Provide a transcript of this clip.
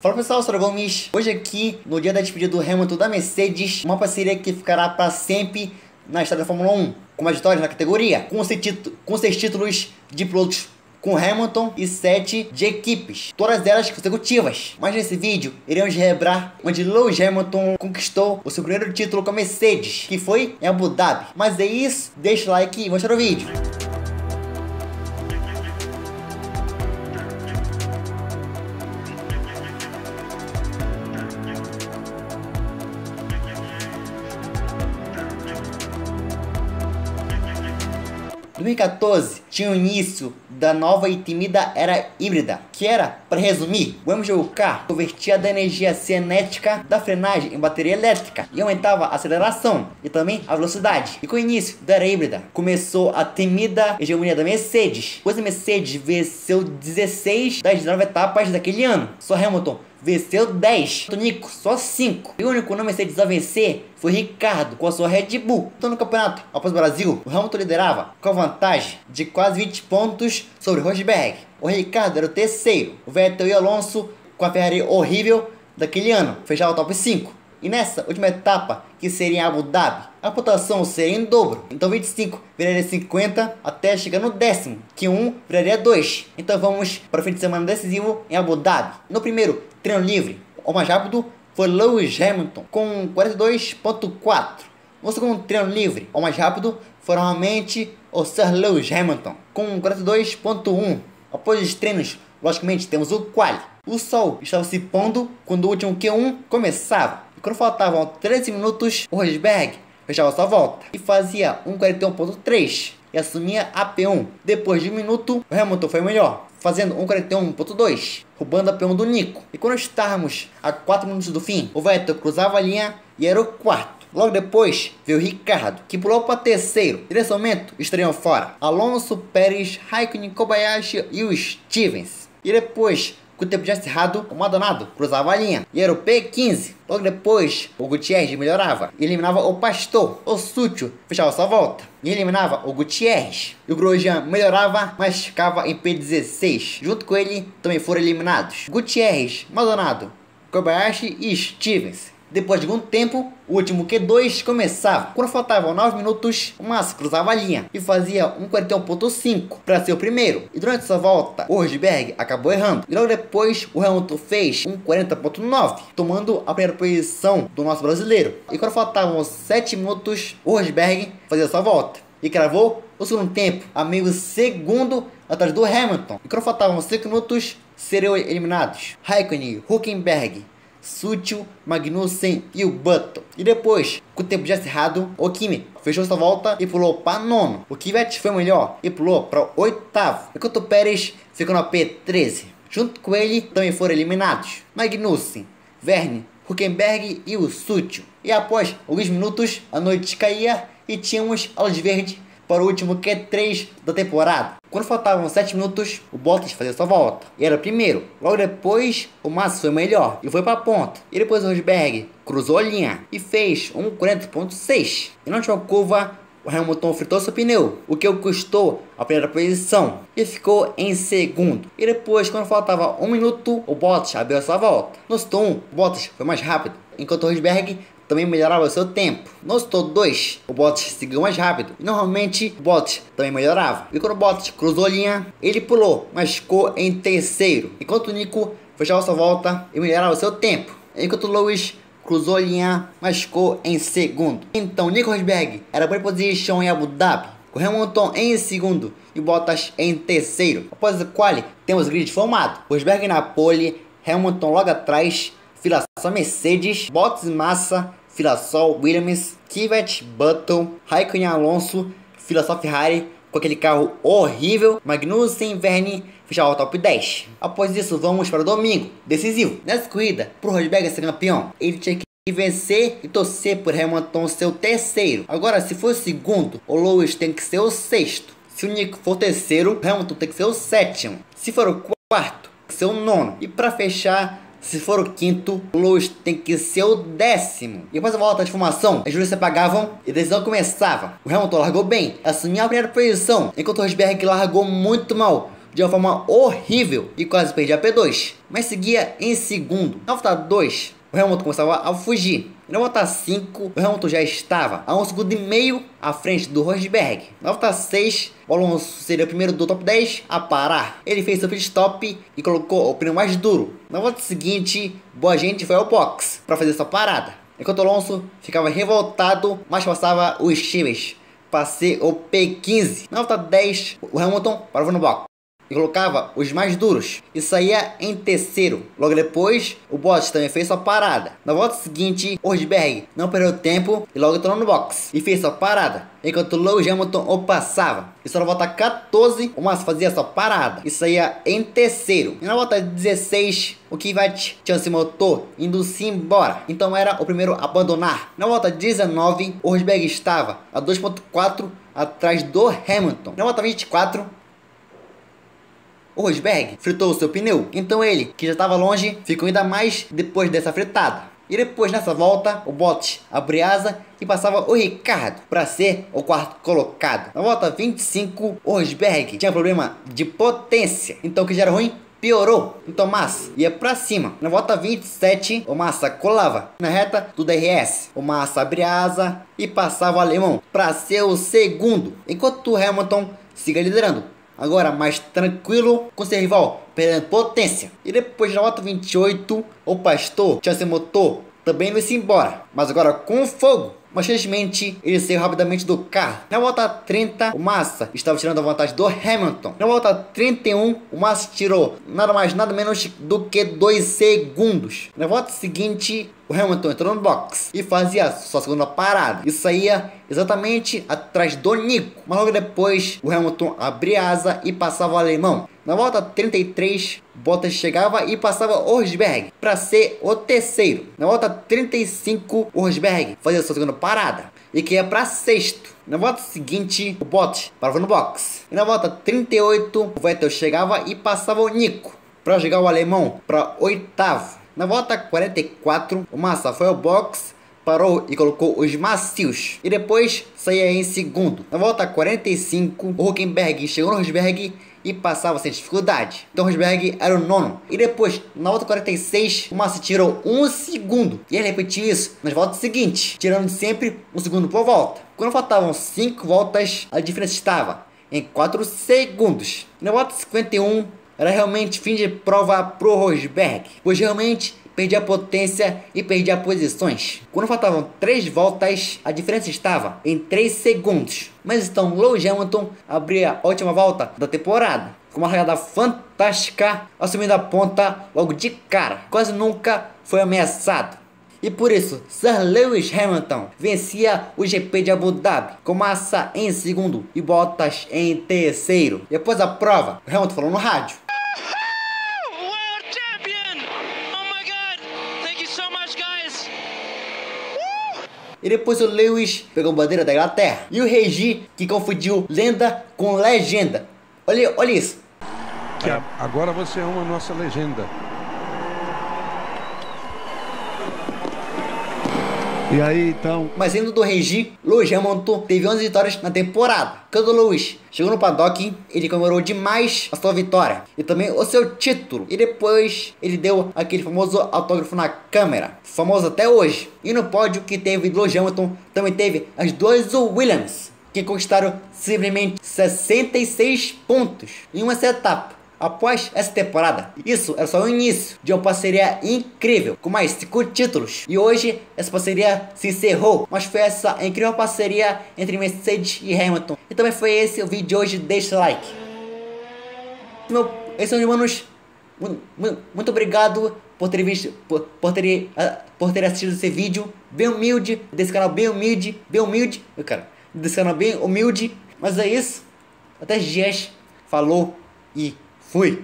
Fala pessoal, eu sou o Gomes. Hoje aqui, no dia da despedida do Hamilton da Mercedes, uma parceria que ficará para sempre na história da Fórmula 1, com mais vitórias na categoria, com 6 títulos de pilotos com Hamilton e 7 de equipes, todas elas consecutivas. Mas nesse vídeo, iremos relembrar onde Lewis Hamilton conquistou o seu primeiro título com a Mercedes, que foi em Abu Dhabi. Mas é isso, deixa o like e mostra o vídeo. 2014 tinha o início da nova e temida era híbrida, que era, para resumir, o MGU-K convertia da energia cinética da frenagem em bateria elétrica e aumentava a aceleração e também a velocidade. E com o início da era híbrida, começou a temida hegemonia da Mercedes, pois a Mercedes venceu 16 das 19 etapas daquele ano. Só Hamilton venceu 10, Nico só 5. E o único não Mercedes a vencer foi Ricardo com a sua Red Bull. Então no campeonato, após o Brasil, o Hamilton liderava com a vantagem de quase 20 pontos sobre Rosberg. O Ricardo era o terceiro. O Vettel e o Alonso com a Ferrari horrível daquele ano fechavam o top 5. E nessa última etapa, que seria em Abu Dhabi, a pontuação seria em dobro. Então 25 viraria 50 até chegar no décimo, que 1 viraria 2. Então vamos para o fim de semana decisivo em Abu Dhabi. No primeiro treino livre, o mais rápido foi Lewis Hamilton com 42.4. No segundo treino livre, o mais rápido foi realmente o Sir Lewis Hamilton com 42.1. Após os treinos, logicamente temos o quali. O sol estava se pondo quando o último Q1 começava. E quando faltavam 13 minutos, o Rosberg fechava sua volta e fazia 1:41.3 e assumia a P1. Depois de um minuto, o Hamilton foi melhor, fazendo 1:41.2, roubando a P1 do Nico. E quando estávamos a 4 minutos do fim, o Vettel cruzava a linha e era o quarto. Logo depois veio o Ricardo, que pulou para terceiro. E nesse momento estariam fora Alonso, Pérez, Raikkonen, Kobayashi e o Stevens. E depois, com o tempo já encerrado, o Maldonado cruzava a linha e era o P15. Logo depois, o Gutierrez melhorava e eliminava o Pastor. O Sutil fechava sua volta e eliminava o Gutierrez. E o Grosjean melhorava, mas ficava em P16. Junto com ele, também foram eliminados Gutierrez, Maldonado, Kobayashi e Stevens. Depois de algum tempo, o último Q2 começava. Quando faltavam 9 minutos, o Massa cruzava a linha e fazia 1:41.5 para ser o primeiro. E durante essa volta, o Rosberg acabou errando. E logo depois, o Hamilton fez 1:40.9, tomando a primeira posição do nosso brasileiro. E quando faltavam 7 minutos, o Rosberg fazia sua volta e cravou o segundo tempo a meio segundo atrás do Hamilton. E quando faltavam 5 minutos, seriam eliminados Raikkonen, Hülkenberg, Sutil, Magnussen e o Button. E depois, com o tempo já encerrado, o Kimi fechou sua volta e pulou para nono. O Kvyat foi melhor e pulou para oitavo, enquanto o Pérez ficou na P13. Junto com ele também foram eliminados Magnussen, Vergne, Hülkenberg e o Sutil. E após alguns minutos, a noite caía e tínhamos a luz verde para o último Q3 da temporada. Quando faltavam 7 minutos, o Bottas fazia sua volta e era o primeiro. Logo depois, o Massa foi melhor e foi para a ponta. E depois o Rosberg cruzou a linha e fez 1:40.6. E na última curva, o Hamilton fritou seu pneu, o que o custou a primeira posição e ficou em segundo. E depois, quando faltava 1 minuto, o Bottas abriu sua volta. No Setor 1, o Bottas foi mais rápido, enquanto o Rosberg também melhorava o seu tempo. No Setor 2, o Bottas seguiu mais rápido e normalmente o Bottas também melhorava. E quando o Bottas cruzou a linha, ele pulou, mas ficou em terceiro, enquanto o Nico fechava sua volta e melhorava o seu tempo. Enquanto o Lewis cruzou a linha, mas ficou em segundo. Então Nico Rosberg era pole position em Abu Dhabi, com Hamilton em segundo e Bottas em terceiro. Após o quali, temos o grid formado: Rosberg na pole, Hamilton logo atrás, fila só Mercedes, Bottas e Massa, fila só Williams, Kvyat, Button, Raikkonen, Alonso, fila só Ferrari, com aquele carro horrível, Magnussen, Vergne, fechava o top 10. Após isso, vamos para o domingo, decisivo. Nessa corrida, para o Rosberg ser campeão, ele tinha que vencer e torcer por Hamilton ser o terceiro. Agora, se for o segundo, o Lewis tem que ser o sexto. Se o Nico for o terceiro, o Hamilton tem que ser o sétimo. Se for o quarto, tem que ser o nono. E para fechar, se for o quinto, o Lewis tem que ser o décimo. E após a volta de formação, as luzes se apagavam e a decisão começava. O Hamilton largou bem, assumiu a primeira posição, enquanto o Rosberg largou muito mal, de uma forma horrível e quase perdia a P2, mas seguia em segundo. Na volta 2, o Hamilton começava a fugir. E na volta 5, o Hamilton já estava a 1,5 segundos à frente do Rosberg. Na volta 6, o Alonso seria o primeiro do top 10 a parar. Ele fez seu pit stop e colocou o pneu mais duro. Na volta seguinte, boa gente foi ao box para fazer sua parada. Enquanto o Alonso ficava revoltado, mas passava os chives para ser o P15. Na volta 10, o Hamilton parava no box e colocava os mais duros e saía em terceiro. Logo depois, o Bottas também fez sua parada. Na volta seguinte, o Rosberg não perdeu tempo e logo entrou no box e fez sua parada, enquanto o Lewis Hamilton o passava. E só na volta 14, o Massa fazia sua parada e saía em terceiro. E na volta 16, o Kvyat tinha se motor indo-se embora, então era o primeiro a abandonar. Na volta 19, o Rosberg estava a 2,4 atrás do Hamilton. Na volta 24, o Rosberg fritou o seu pneu, então ele, que já estava longe, ficou ainda mais depois dessa fritada. E depois nessa volta, o Bottas abriu asa e passava o Ricardo para ser o quarto colocado. Na volta 25, o Rosberg tinha problema de potência, então o que já era ruim piorou, então Massa ia pra cima. Na volta 27, o Massa colava na reta do DRS. O Massa abria asa e passava o alemão para ser o segundo, enquanto o Hamilton siga liderando, agora mais tranquilo, com seu rival perdendo potência. E depois na volta 28, o Pastor tinha seu motor também indo-se embora, mas agora com fogo. Mas felizmente ele saiu rapidamente do carro. Na volta 30, o Massa estava tirando a vantagem do Hamilton. Na volta 31, o Massa tirou nada mais nada menos do que 2 segundos. Na volta seguinte, o Hamilton entrou no box e fazia sua segunda parada e saía exatamente atrás do Nico. Mas logo depois, o Hamilton abria asa e passava o alemão. Na volta 33, Bottas chegava e passava o Rosberg para ser o terceiro. Na volta 35, o Rosberg fazia sua segunda parada e que ia para sexto. Na volta seguinte, o Bottas parava no box. E na volta 38, o Vettel chegava e passava o Nico para jogar o alemão para oitavo. Na volta 44, o Massa foi ao box, parou e colocou os macios e depois saía em segundo. Na volta 45, o Hülkenberg chegou no Rosberg e passava sem dificuldade. Então o Rosberg era o nono. E depois, na volta 46, o Massa tirou 1 segundo. E ele repetiu isso nas voltas seguintes, tirando sempre 1 segundo por volta. Quando faltavam 5 voltas, a diferença estava em 4 segundos. Na volta 51, era realmente fim de prova pro Rosberg, pois realmente perdia a potência e perdia posições. Quando faltavam 3 voltas, a diferença estava em 3 segundos. Mas então Lewis Hamilton abria a última volta da temporada com uma largada fantástica, assumindo a ponta logo de cara. Quase nunca foi ameaçado. E por isso, Sir Lewis Hamilton vencia o GP de Abu Dhabi, com Massa em segundo e Bottas em terceiro. E após a prova, Hamilton falou no rádio: E depois o Lewis pegou a bandeira da Inglaterra. E o Regi, que confundiu lenda com legenda. Olha isso. Agora você é uma nossa legenda. E aí, então... Mas indo do Regi, Lewis Hamilton teve 11 vitórias na temporada. Quando o Lewis chegou no paddock, ele comemorou demais a sua vitória e também o seu título. E depois ele deu aquele famoso autógrafo na câmera, famoso até hoje. E no pódio que teve Lewis Hamilton, também teve as duas Williams, que conquistaram simplesmente 66 pontos em uma etapa. Após essa temporada, isso era só o início de uma parceria incrível, com mais 5 títulos. E hoje, essa parceria se encerrou, mas foi essa incrível parceria entre Mercedes e Hamilton. E também foi esse o vídeo de hoje, deixa o like. Esses são os manos, muito obrigado por ter visto, por ter assistido esse vídeo bem humilde, desse canal bem humilde, desse canal bem humilde. Mas é isso, até dias, falou e fui!